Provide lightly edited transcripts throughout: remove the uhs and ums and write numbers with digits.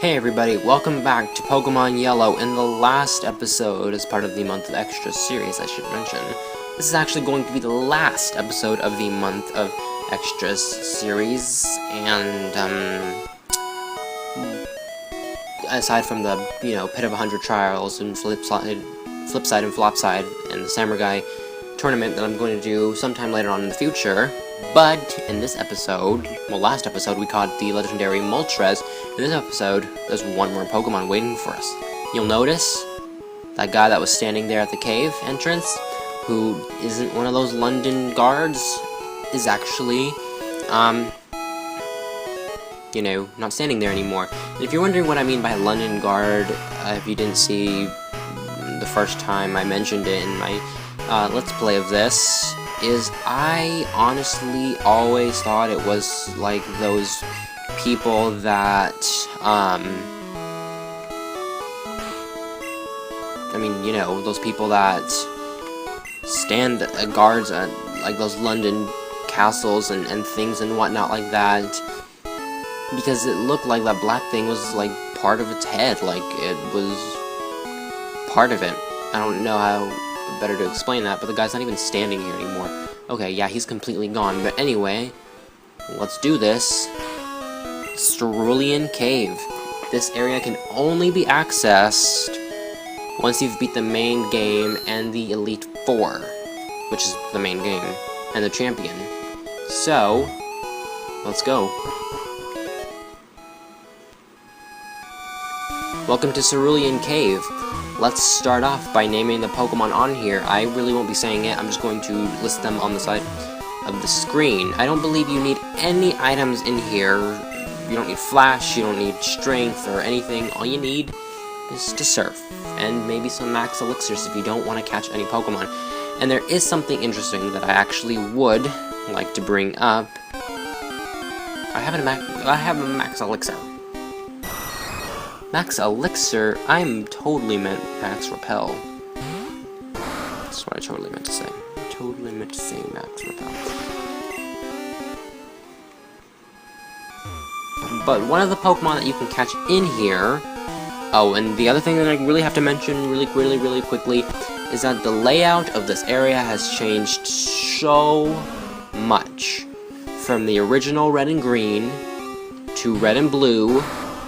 Hey everybody, welcome back to Pokemon Yellow. In the last episode, as part of the Month of Extras series, I should mention, this is actually going to be the last episode of the Month of Extras series, and, aside from the, Pit of 100 Trials, and Flipside and Flopside, and the Samurai tournament that I'm going to do sometime later on in the future, but in this episode, last episode we caught the legendary Moltres. In this episode, there's one more Pokemon waiting for us. You'll notice that guy that was standing there at the cave entrance, who isn't one of those London guards, is actually, not standing there anymore. And if you're wondering what I mean by London guard, if you didn't see the first time I mentioned it in my Let's Play of this, is I honestly always thought it was like those people that, those people that stand guards at, like, those London castles and things and whatnot like that, because it looked like that black thing was, like, part of its head, like, it was part of it. I don't know how better to explain that, but the guy's not even standing here anymore. Okay, yeah, he's completely gone, but anyway, let's do this. Cerulean Cave. This area can only be accessed once you've beat the main game and the Elite Four, which is the main game, and the champion. So, let's go. Welcome to Cerulean Cave. Let's start off by naming the Pokemon on here. I really won't be saying it, I'm just going to list them on the side of the screen. I don't believe you need any items in here. You don't need Flash, you don't need Strength or anything. All you need is to surf, and maybe some Max Elixirs if you don't want to catch any Pokemon. And there is something interesting that I actually would like to bring up. I have a Max Elixir. Max Elixir? I'm totally meant Max Repel. That's what I totally meant to say. I totally meant to say Max Repel. But one of the Pokemon that you can catch in here... Oh, and the other thing that I really have to mention really quickly is that the layout of this area has changed so much. From the original Red and Green to Red and Blue,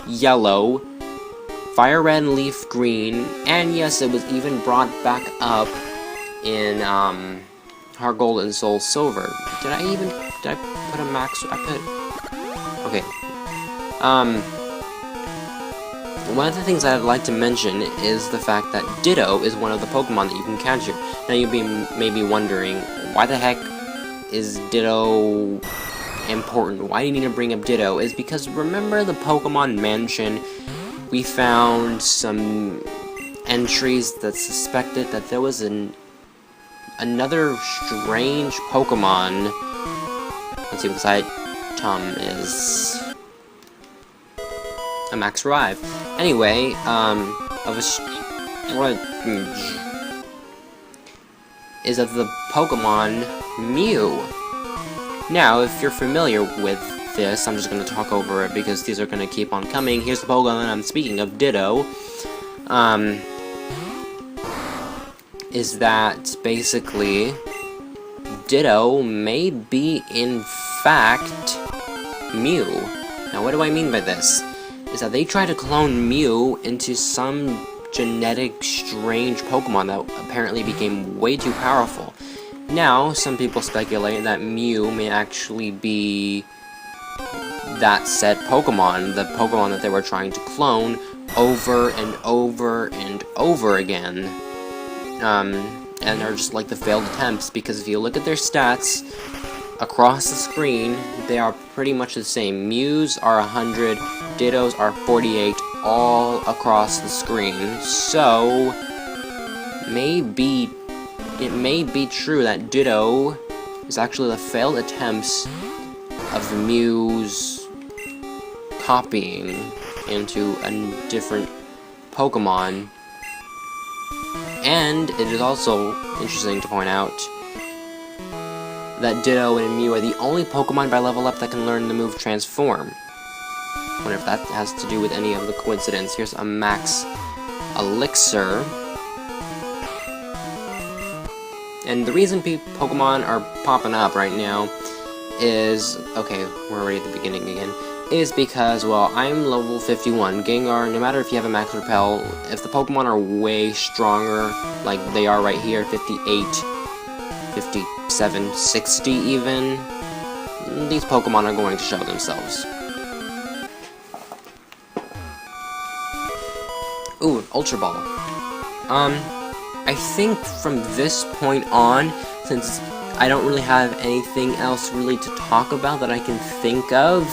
Yellow, Fire Red and Leaf Green, and yes, it was even brought back up in Heart Gold and Soul Silver. Did I put a max? Okay. One of the things I'd like to mention is the fact that Ditto is one of the Pokemon that you can catch here. Now you may be wondering, why the heck is Ditto important? Why do you need to bring up Ditto? Is because remember the Pokemon Mansion? We found some entries that suspected that there was another strange Pokemon. Let's see what this item is. A Max Revive. Anyway, is of the Pokemon Mew. Now, if you're familiar with this, I'm just going to talk over it because these are going to keep on coming. Here's the Pokemon that I'm speaking of, Ditto. Is that basically Ditto may be in fact Mew. Now what do I mean by this? Is that they try to clone Mew into some genetic strange Pokemon that apparently became way too powerful. Now, some people speculate that Mew may actually be that said Pokemon, the Pokemon that they were trying to clone over and over and over again. And are just like the failed attempts, because if you look at their stats across the screen, they are pretty much the same. Mews are 100, Dittos are 48, all across the screen. So, it may be true that Ditto is actually the failed attempts of the Mew's copying into a different Pokemon. And it is also interesting to point out that Ditto and Mew are the only Pokemon by level up that can learn the move Transform. Wonder if that has to do with any of the coincidence. Here's a max elixir. And the reason Pokemon are popping up right now is, okay, we're already at the beginning again, is because, well, I'm level 51. Gengar, no matter if you have a max repel, if the Pokemon are way stronger, like they are right here, 58, 57, 60 even, these Pokemon are going to show themselves. Ooh, Ultra Ball. I think from this point on, since I don't really have anything else really to talk about that I can think of,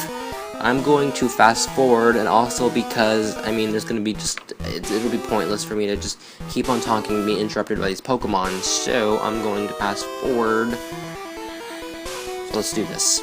I'm going to fast forward, and also because, I mean, there's going to be just, it'll be pointless for me to just keep on talking and be interrupted by these Pokemon, so I'm going to fast forward. So let's do this.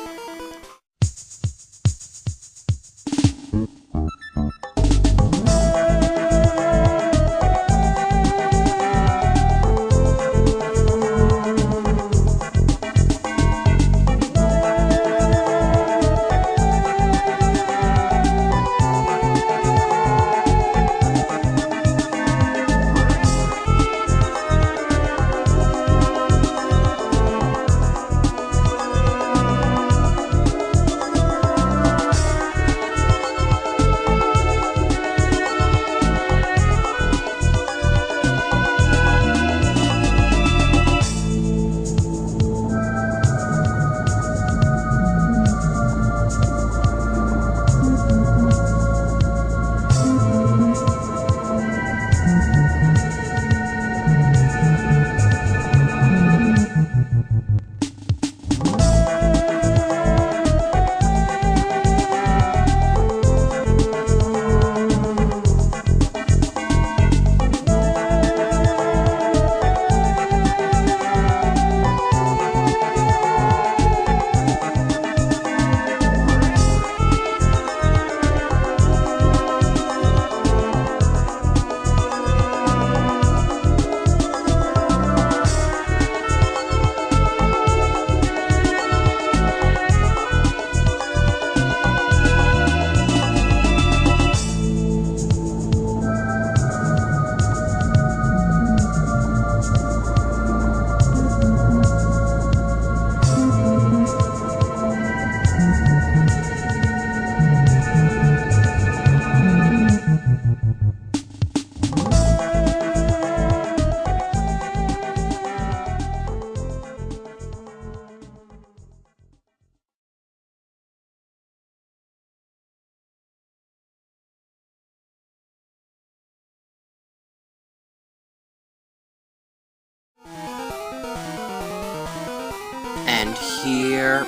And here,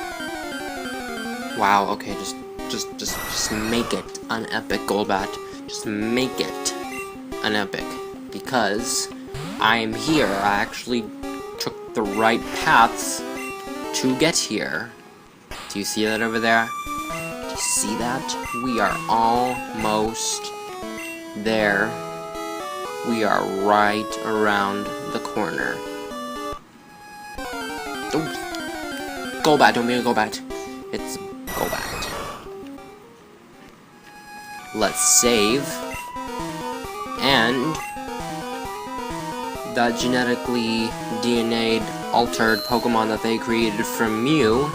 wow, okay, just make it an epic, Golbat. Just make it an epic, because I'm here. I actually took the right paths to get here. Do you see that over there? Do you see that? We are almost there. We are right around the corner. Oh. Golbat, don't mean to Golbat. It's Golbat. Let's save. And that genetically DNA'd altered Pokemon that they created from Mew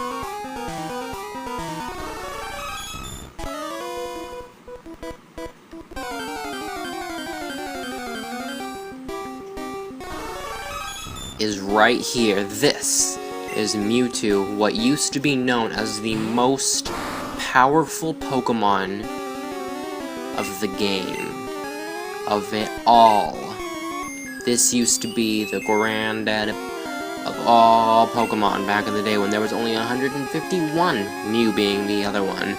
is right here. This is Mewtwo, what used to be known as the most powerful Pokemon of the game. Of it all. This used to be the granddad of all Pokemon back in the day when there was only 151, Mew being the other one.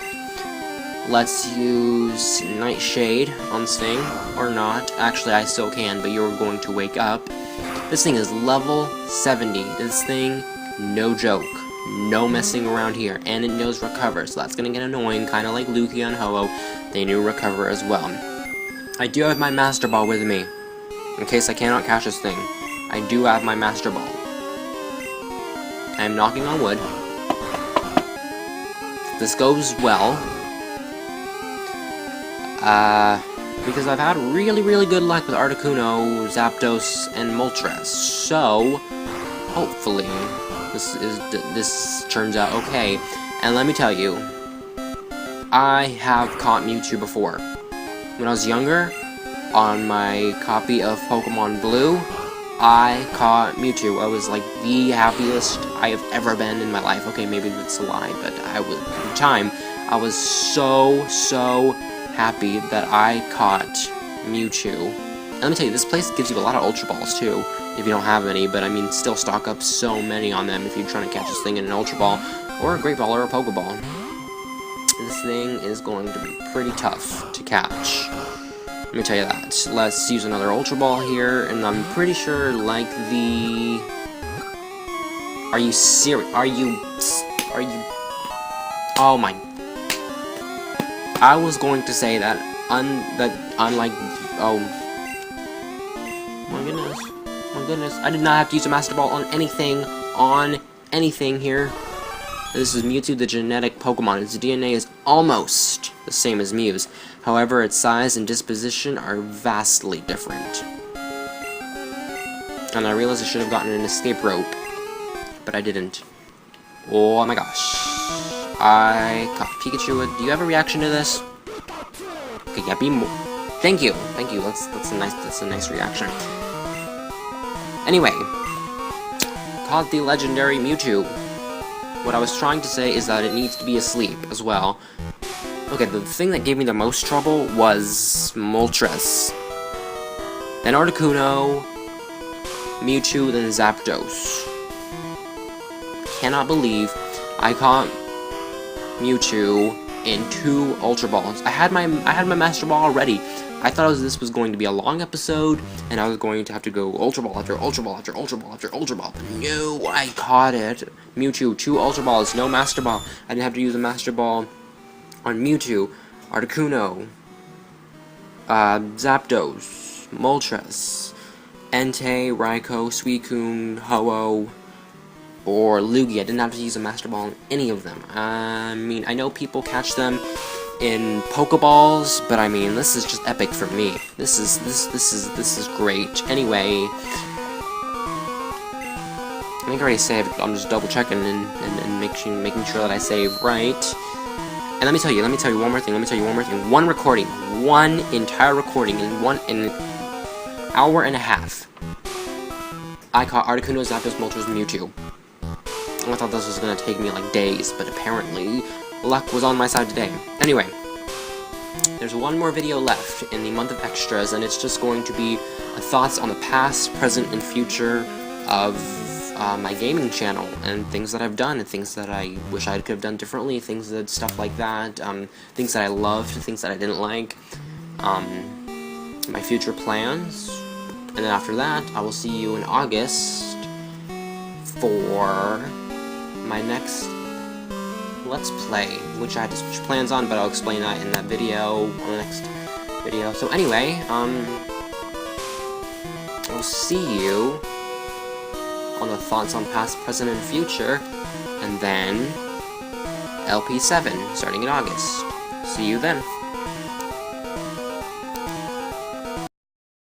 Let's use Nightshade on this thing, or not. Actually, I still can, but you're going to wake up. This thing is level 70. This thing, no joke. No messing around here. And it knows Recover, so that's gonna get annoying, kind of like Lugia and Ho-Oh. They knew Recover as well. I do have my Master Ball with me, in case I cannot catch this thing. I do have my Master Ball. I am knocking on wood. If this goes well, Because I've had really good luck with Articuno, Zapdos, and Moltres. So, hopefully, this turns out okay. And let me tell you, I have caught Mewtwo before. When I was younger, on my copy of Pokemon Blue, I caught Mewtwo. I was like the happiest I have ever been in my life. Okay, maybe that's a lie, but at the time, I was so happy that I caught Mewtwo. And let me tell you, this place gives you a lot of Ultra Balls too, if you don't have any, but I mean, still stock up so many on them if you're trying to catch this thing in an Ultra Ball, or a Great Ball, or a Pokeball. This thing is going to be pretty tough to catch. Let me tell you that. Let's use another Ultra Ball here, and I'm pretty sure, like the... Are you serious? Are you... Oh my... I was going to say that, unlike... Oh... My goodness. I did not have to use a Master Ball on anything here. This is Mewtwo, the genetic Pokemon. Its DNA is almost the same as Mew's. However, its size and disposition are vastly different. And I realized I should have gotten an escape rope, but I didn't. Oh my gosh. I caught Pikachu. Do you have a reaction to this? Okay, yeah, be more. Thank you. That's a nice reaction. Anyway, caught the legendary Mewtwo. What I was trying to say is that it needs to be asleep as well. Okay, the thing that gave me the most trouble was Moltres. Then Articuno, Mewtwo, then Zapdos. Cannot believe I caught Mewtwo in 2 Ultra Balls. I had my Master Ball already. I thought this was going to be a long episode, and I was going to have to go Ultra Ball after Ultra Ball after Ultra Ball after Ultra Ball. But no, I caught it. Mewtwo, 2 Ultra Balls, no Master Ball. I didn't have to use a Master Ball on Mewtwo, Articuno, Zapdos, Moltres, Entei, Raikou, Suicune, Ho-Oh, or Lugia. I didn't have to use a Master Ball on any of them. I mean, I know people catch them in Pokeballs, but I mean, this is just epic for me. This is great. Anyway, I think I already saved. I'm just double checking and making sure that I save right. And let me tell you one more thing. One entire recording in an hour and a half. I caught Articuno, Zapdos, Moltres, Mewtwo. I thought this was gonna take me like days, but apparently luck was on my side today. Anyway, there's one more video left in the month of extras, and it's just going to be thoughts on the past, present, and future of my gaming channel, and things that I've done, and things that I wish I could have done differently, stuff like that, things that I loved, things that I didn't like, my future plans, and then after that, I will see you in August for my next Let's Play, which I had to switch plans on, but I'll explain that in that video, on the next video. So anyway, I'll see you on the thoughts on past, present, and future, and then LP7, starting in August. See you then.